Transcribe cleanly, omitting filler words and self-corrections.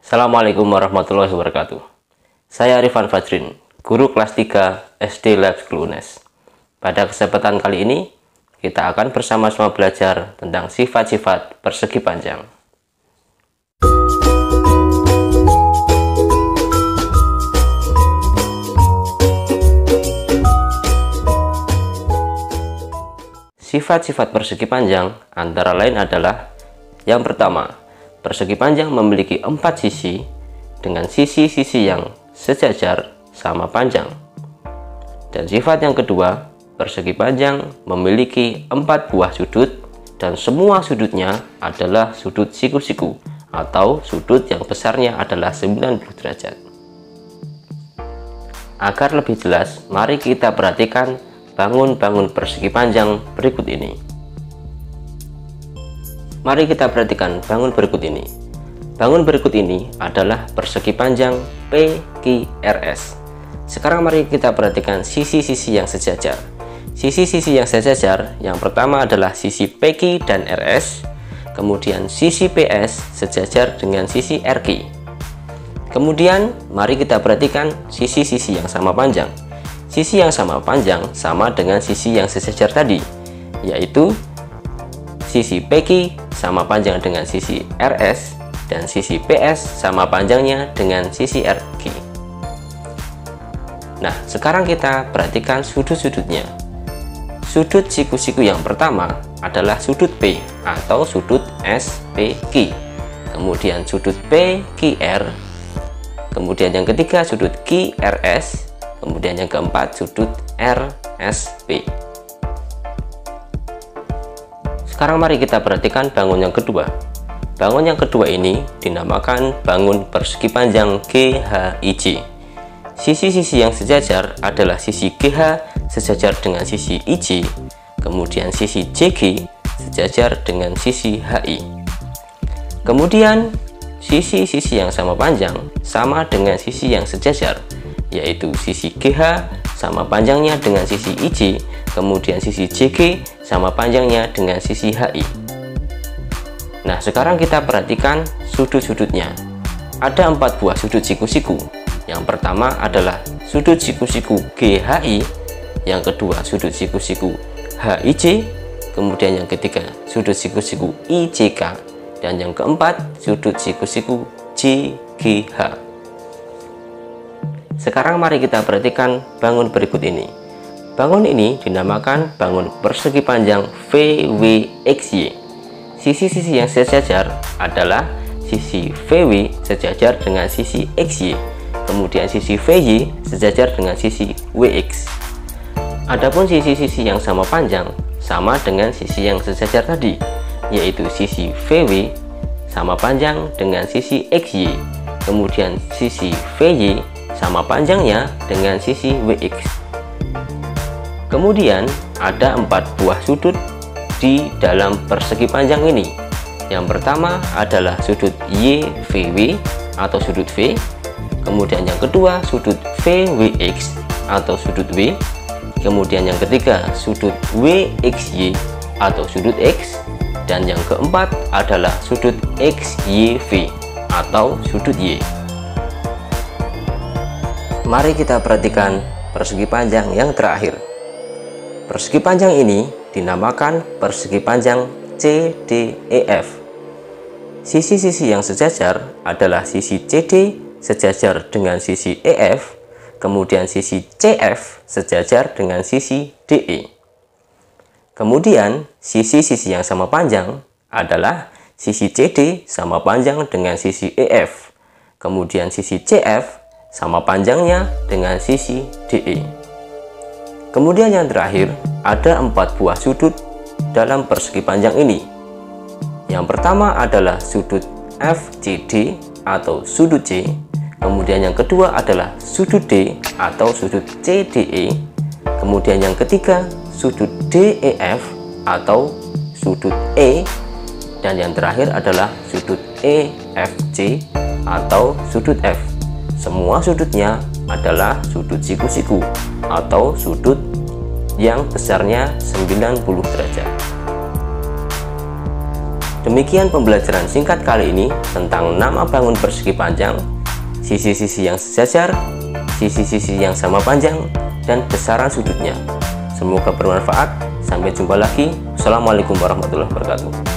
Assalamualaikum warahmatullahi wabarakatuh. Saya Arifan Fajrin, guru kelas 3 SD Labs Clunes. Pada kesempatan kali ini, kita akan bersama-sama belajar tentang sifat-sifat persegi panjang. Sifat-sifat persegi panjang antara lain adalah: yang pertama, persegi panjang memiliki 4 sisi dengan sisi-sisi yang sejajar sama panjang. Dan sifat yang kedua, persegi panjang memiliki 4 buah sudut dan semua sudutnya adalah sudut siku-siku atau sudut yang besarnya adalah 90 derajat. Agar lebih jelas, mari kita perhatikan bangun-bangun persegi panjang berikut ini. Mari kita perhatikan bangun berikut ini. Bangun berikut ini adalah persegi panjang PQRS. Sekarang mari kita perhatikan sisi-sisi yang sejajar. Sisi-sisi yang sejajar, yang pertama adalah sisi PQ dan RS, kemudian sisi PS sejajar dengan sisi RQ. Kemudian mari kita perhatikan sisi-sisi yang sama panjang. Sisi yang sama panjang sama dengan sisi yang sejajar tadi, yaitu sisi PQ sama panjang dengan sisi RS dan sisi PS sama panjangnya dengan sisi RQ. Nah, sekarang kita perhatikan sudut-sudutnya. Sudut siku-siku yang pertama adalah sudut P atau sudut SPQ. Kemudian sudut PQR. Kemudian yang ketiga sudut QRS. Kemudian yang keempat sudut RSP. Sekarang mari kita perhatikan bangun yang kedua. Bangun yang kedua ini dinamakan bangun persegi panjang GHIJ. Sisi-sisi yang sejajar adalah sisi GH sejajar dengan sisi IJ, kemudian sisi JG sejajar dengan sisi HI. Kemudian sisi-sisi yang sama panjang sama dengan sisi yang sejajar, yaitu sisi GH sama panjangnya dengan sisi IJ, kemudian sisi JG sama panjangnya dengan sisi HI. Nah, sekarang kita perhatikan sudut-sudutnya. Ada 4 buah sudut siku-siku. Yang pertama adalah sudut siku-siku GHI, yang kedua sudut siku-siku HIJ, kemudian yang ketiga sudut siku-siku IJK, dan yang keempat sudut siku-siku JGH. Sekarang mari kita perhatikan bangun berikut ini. Bangun ini dinamakan bangun persegi panjang VWXY. Sisi-sisi yang sejajar adalah sisi VW sejajar dengan sisi XY, kemudian sisi VY sejajar dengan sisi WX. Adapun sisi-sisi yang sama panjang sama dengan sisi yang sejajar tadi, yaitu sisi VW sama panjang dengan sisi XY, kemudian sisi VY sama panjangnya dengan sisi WX. Kemudian ada 4 buah sudut di dalam persegi panjang ini. Yang pertama adalah sudut YVW atau sudut V, kemudian yang kedua sudut VWX atau sudut W, kemudian yang ketiga sudut WXY atau sudut X, dan yang keempat adalah sudut XYV atau sudut Y. Mari kita perhatikan persegi panjang yang terakhir. Persegi panjang ini dinamakan persegi panjang CDEF. Sisi-sisi yang sejajar adalah sisi CD sejajar dengan sisi EF, kemudian sisi CF sejajar dengan sisi DE. Kemudian sisi-sisi yang sama panjang adalah sisi CD sama panjang dengan sisi EF, kemudian sisi CF sama panjangnya dengan sisi DE. Kemudian yang terakhir, ada 4 buah sudut dalam persegi panjang ini. Yang pertama adalah sudut FCD atau sudut C, kemudian yang kedua adalah sudut D atau sudut CDE, kemudian yang ketiga sudut DEF atau sudut E, dan yang terakhir adalah sudut EFC atau sudut F. Semua sudutnya adalah sudut siku-siku atau sudut yang besarnya 90 derajat. Demikian pembelajaran singkat kali ini tentang nama bangun persegi panjang, sisi-sisi yang sejajar, sisi-sisi yang sama panjang, dan besaran sudutnya. Semoga bermanfaat. Sampai jumpa lagi. Assalamualaikum warahmatullahi wabarakatuh.